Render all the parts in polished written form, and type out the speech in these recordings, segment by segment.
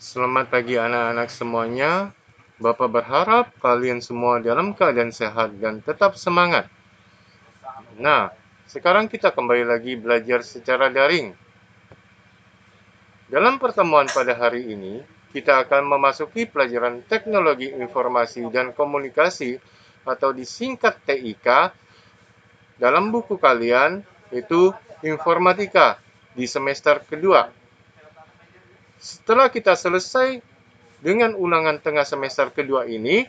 Selamat pagi anak-anak semuanya. Bapak berharap kalian semua dalam keadaan sehat dan tetap semangat. Nah, sekarang kita kembali lagi belajar secara daring. Dalam pertemuan pada hari ini, kita akan memasuki pelajaran Teknologi Informasi dan Komunikasi atau disingkat TIK dalam buku kalian, yaitu Informatika di semester kedua. Setelah kita selesai dengan ulangan tengah semester kedua ini,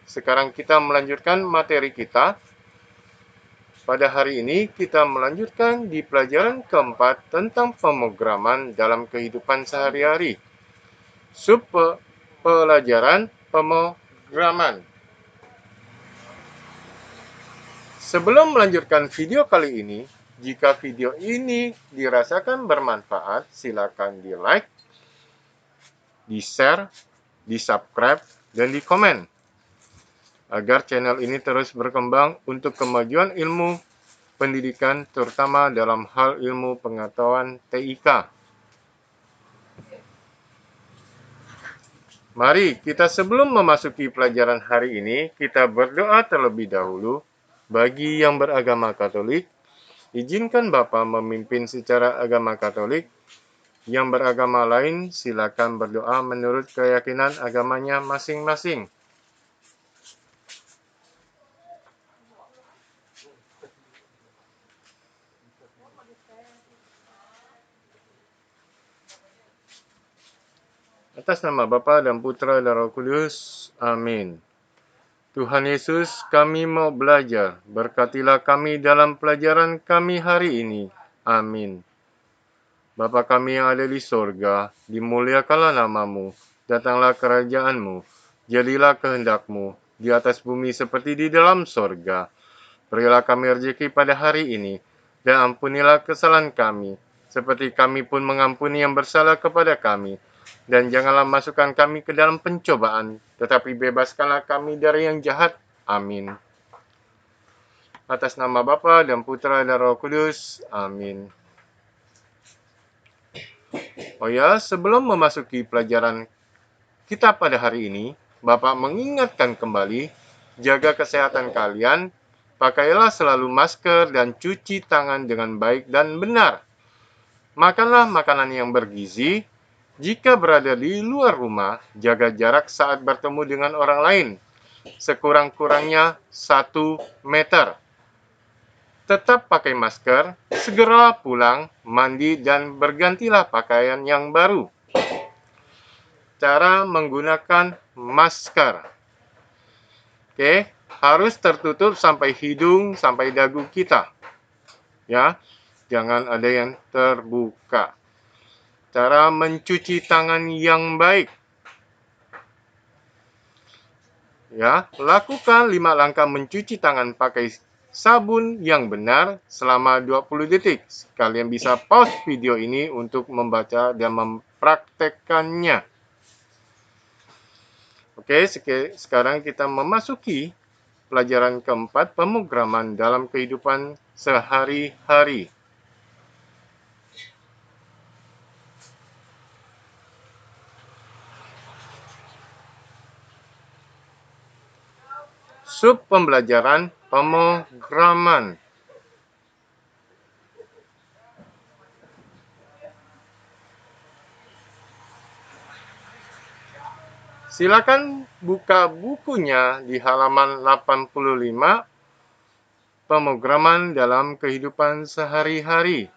sekarang kita melanjutkan materi kita. Pada hari ini kita melanjutkan di pelajaran keempat tentang pemrograman dalam kehidupan sehari-hari. Sub pelajaran pemrograman. Sebelum melanjutkan video kali ini, jika video ini dirasakan bermanfaat, silakan di-like, di-share, di-subscribe, dan di-komen, agar channel ini terus berkembang untuk kemajuan ilmu pendidikan, terutama dalam hal ilmu pengetahuan TIK. Mari kita sebelum memasuki pelajaran hari ini, kita berdoa terlebih dahulu. Bagi yang beragama Katolik, izinkan Bapa memimpin secara agama Katolik. Yang beragama lain, silakan berdoa menurut keyakinan agamanya masing-masing. Atas nama Bapa dan Putra dan Roh Kudus. Amin. Tuhan Yesus, kami mau belajar. Berkatilah kami dalam pelajaran kami hari ini. Amin. Bapa kami yang ada di sorga, dimuliakanlah namamu. Datanglah kerajaanmu. Jadilah kehendakmu di atas bumi seperti di dalam sorga. Berilah kami rezeki pada hari ini, dan ampunilah kesalahan kami, seperti kami pun mengampuni yang bersalah kepada kami. Dan janganlah masukkan kami ke dalam pencobaan, tetapi bebaskanlah kami dari yang jahat. Amin. Atas nama Bapa dan Putra dan Roh Kudus. Amin. Oh ya, sebelum memasuki pelajaran kita pada hari ini, Bapak mengingatkan kembali, jaga kesehatan kalian, pakailah selalu masker dan cuci tangan dengan baik dan benar. Makanlah makanan yang bergizi. Jika berada di luar rumah, jaga jarak saat bertemu dengan orang lain, sekurang-kurangnya 1 meter. Tetap pakai masker, segera pulang, mandi, dan bergantilah pakaian yang baru. Cara menggunakan masker. Oke, harus tertutup sampai hidung, sampai dagu kita. Ya, jangan ada yang terbuka. Cara mencuci tangan yang baik. Ya, lakukan 5 langkah mencuci tangan pakai sabun yang benar selama 20 detik. Kalian bisa pause video ini untuk membaca dan mempraktekkannya. Oke, sekarang kita memasuki pelajaran keempat, pemrograman dalam kehidupan sehari-hari. Sub pembelajaran pemrograman. Silakan buka bukunya di halaman 85, pemrograman dalam kehidupan sehari-hari.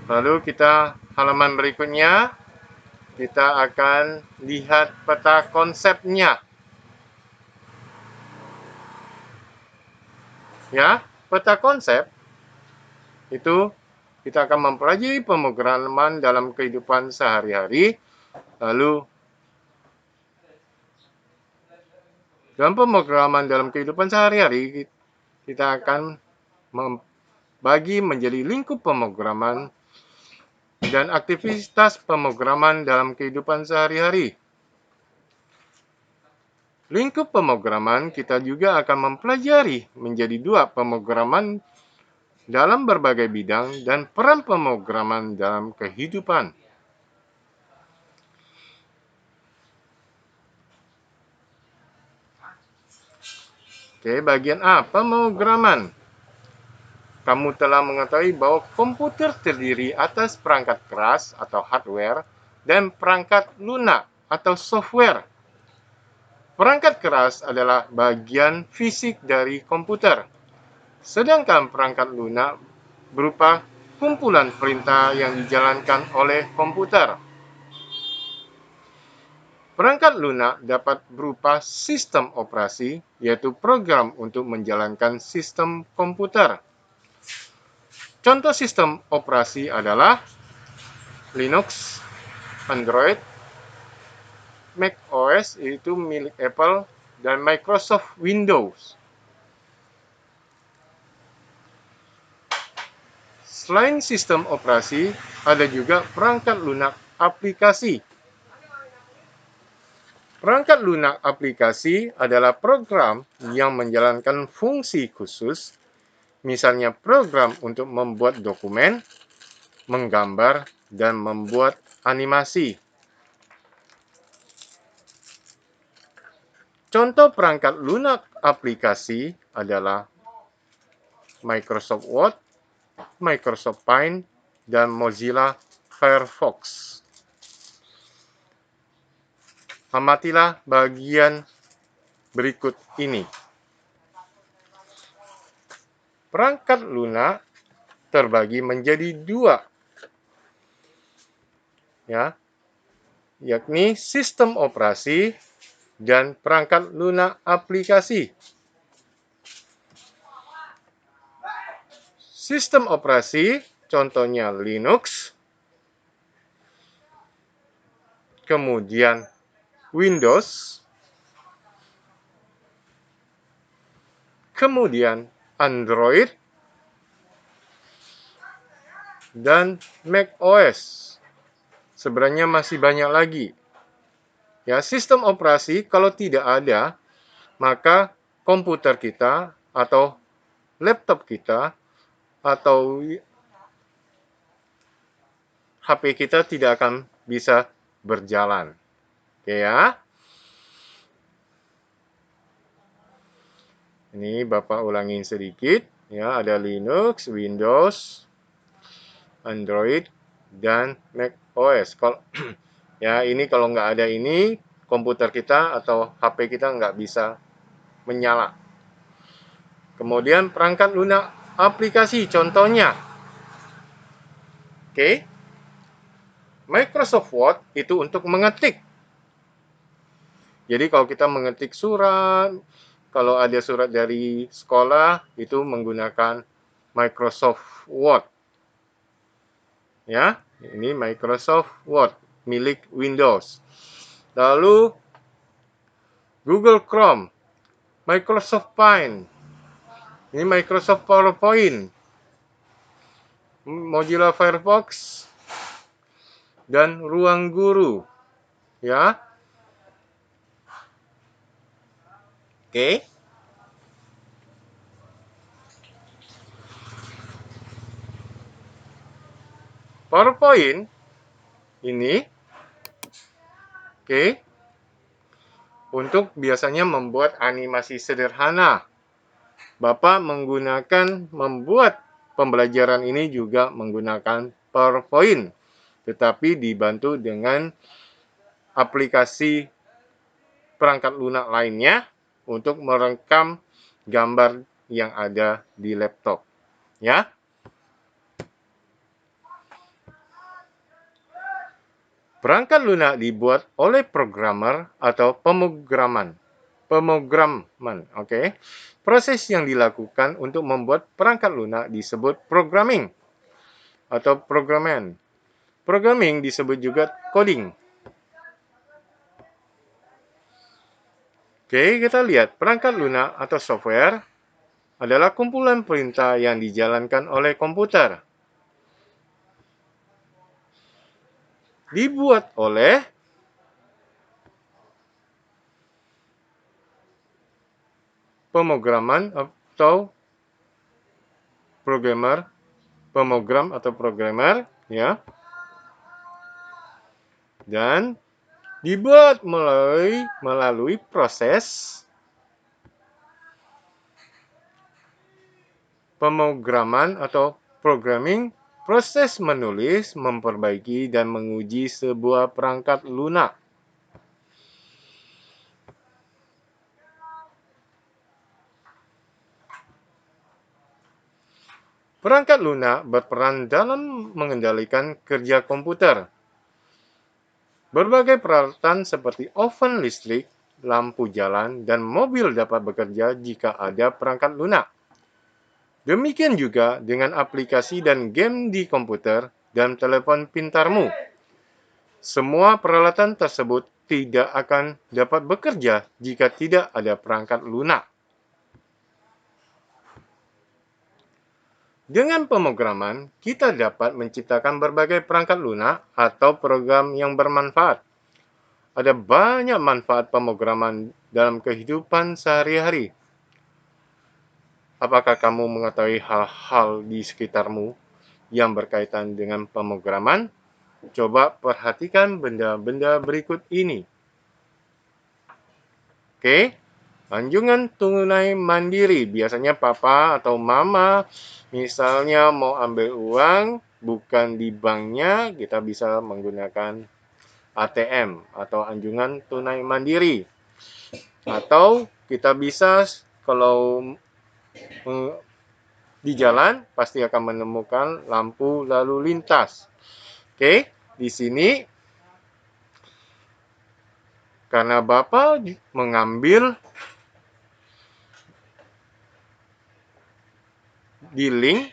Lalu kita halaman berikutnya, kita akan lihat peta konsepnya. Ya, peta konsep itu kita akan mempelajari pemrograman dalam kehidupan sehari-hari. Lalu dalam pemrograman dalam kehidupan sehari-hari, kita akan membagi menjadi lingkup pemrograman dan aktivitas pemrograman dalam kehidupan sehari-hari. Lingkup pemrograman kita juga akan mempelajari menjadi dua pemrograman dalam berbagai bidang dan peran pemrograman dalam kehidupan. Oke, bagian A, pemrograman. Kamu telah mengetahui bahwa komputer terdiri atas perangkat keras atau hardware dan perangkat lunak atau software. Perangkat keras adalah bagian fisik dari komputer, sedangkan perangkat lunak berupa kumpulan perintah yang dijalankan oleh komputer. Perangkat lunak dapat berupa sistem operasi, yaitu program untuk menjalankan sistem komputer. Contoh sistem operasi adalah Linux, Android, Mac OS yaitu milik Apple, dan Microsoft Windows. Selain sistem operasi, ada juga perangkat lunak aplikasi. Perangkat lunak aplikasi adalah program yang menjalankan fungsi khusus, misalnya program untuk membuat dokumen, menggambar, dan membuat animasi. Contoh perangkat lunak aplikasi adalah Microsoft Word, Microsoft Paint, dan Mozilla Firefox. Amatilah bagian berikut ini. Perangkat lunak terbagi menjadi dua, yakni sistem operasi dan perangkat lunak aplikasi. Sistem operasi contohnya Linux, kemudian Windows, kemudian Android, dan Mac OS. Sebenarnya masih banyak lagi. Ya, sistem operasi kalau tidak ada, maka komputer kita atau laptop kita atau HP kita tidak akan bisa berjalan. Oke ya. Ini Bapak ulangin sedikit. Ya, ada Linux, Windows, Android, dan Mac OS. Kalau ya ini kalau nggak ada ini, komputer kita atau HP kita nggak bisa menyala. Kemudian perangkat lunak aplikasi, contohnya. Oke. Microsoft Word itu untuk mengetik. Jadi kalau kita mengetik surat, kalau ada surat dari sekolah, itu menggunakan Microsoft Word. Ya, ini Microsoft Word milik Windows. Lalu Google Chrome, Microsoft Paint, ini Microsoft PowerPoint, Mozilla Firefox, dan Ruang Guru. Ya, oke. PowerPoint ini, oke, untuk biasanya membuat animasi sederhana. Bapak membuat pembelajaran ini juga menggunakan PowerPoint, tetapi dibantu dengan aplikasi perangkat lunak lainnya untuk merekam gambar yang ada di laptop. Ya. Perangkat lunak dibuat oleh programmer atau pemrograman, oke. Proses yang dilakukan untuk membuat perangkat lunak disebut programming atau programming. Programming disebut juga coding. Oke, kita lihat perangkat lunak atau software adalah kumpulan perintah yang dijalankan oleh komputer. Dibuat oleh pemrograman atau program atau programmer, ya. Dan dibuat melalui proses pemrograman atau programming, proses menulis, memperbaiki, dan menguji sebuah perangkat lunak. Perangkat lunak berperan dalam mengendalikan kerja komputer. Berbagai peralatan seperti oven listrik, lampu jalan, dan mobil dapat bekerja jika ada perangkat lunak. Demikian juga dengan aplikasi dan game di komputer dan telepon pintarmu. Semua peralatan tersebut tidak akan dapat bekerja jika tidak ada perangkat lunak. Dengan pemrograman, kita dapat menciptakan berbagai perangkat lunak atau program yang bermanfaat. Ada banyak manfaat pemrograman dalam kehidupan sehari-hari. Apakah kamu mengetahui hal-hal di sekitarmu yang berkaitan dengan pemrograman? Coba perhatikan benda-benda berikut ini. Oke, anjungan tunai mandiri. Biasanya papa atau mama misalnya mau ambil uang, bukan di banknya, kita bisa menggunakan ATM atau anjungan tunai mandiri. Atau kita bisa kalau di jalan pasti akan menemukan lampu lalu lintas. Oke, di sini karena Bapak mengambil di link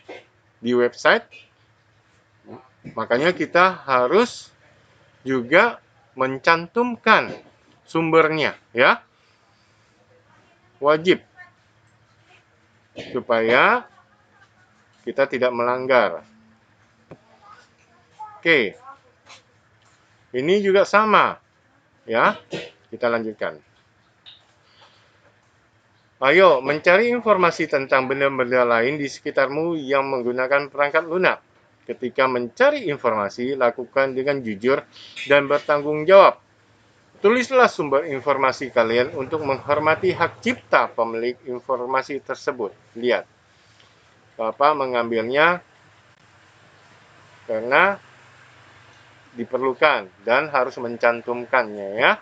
di website, makanya kita harus juga mencantumkan sumbernya, ya. Wajib supaya kita tidak melanggar. Oke. Ini juga sama, ya. Kita lanjutkan. Ayo mencari informasi tentang benda-benda lain di sekitarmu yang menggunakan perangkat lunak. Ketika mencari informasi, lakukan dengan jujur dan bertanggung jawab. Tulislah sumber informasi kalian untuk menghormati hak cipta pemilik informasi tersebut. Lihat, Bapak mengambilnya karena diperlukan dan harus mencantumkannya, ya.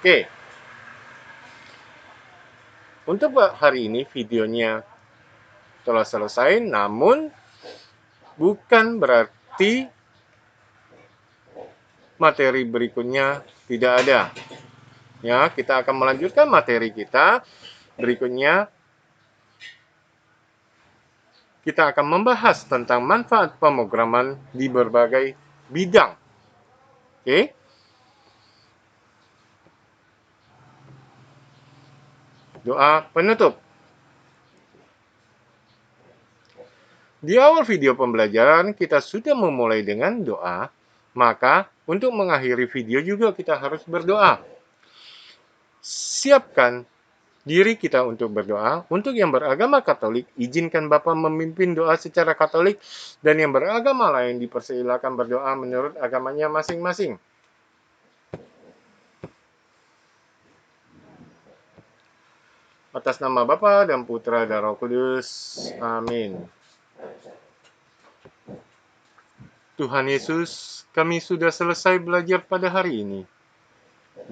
Oke. Untuk hari ini videonya telah selesai, namun bukan berarti materi berikutnya tidak ada. Ya, kita akan melanjutkan materi kita. Berikutnya kita akan membahas tentang manfaat pemrograman di berbagai bidang. Oke? Doa penutup. Di awal video pembelajaran kita sudah memulai dengan doa, maka untuk mengakhiri video juga kita harus berdoa. Siapkan diri kita untuk berdoa. Untuk yang beragama Katolik, izinkan Bapak memimpin doa secara Katolik, dan yang beragama lain dipersilakan berdoa menurut agamanya masing-masing. Atas nama Bapa dan Putra dan Roh Kudus. Amin. Tuhan Yesus, kami sudah selesai belajar pada hari ini.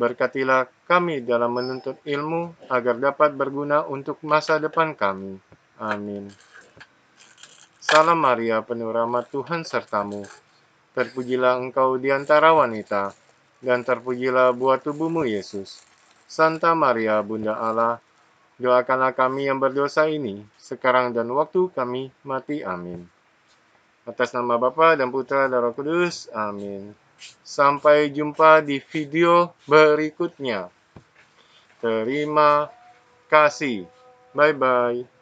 Berkatilah kami dalam menuntut ilmu agar dapat berguna untuk masa depan kami. Amin. Salam Maria, penuh rahmat, Tuhan sertamu. Terpujilah engkau di antara wanita, dan terpujilah buah tubuhmu, Yesus. Santa Maria, Bunda Allah, doakanlah kami yang berdosa ini, sekarang dan waktu kami mati. Amin. Atas nama Bapa dan Putra dan Roh Kudus. Amin. Sampai jumpa di video berikutnya. Terima kasih. Bye-bye.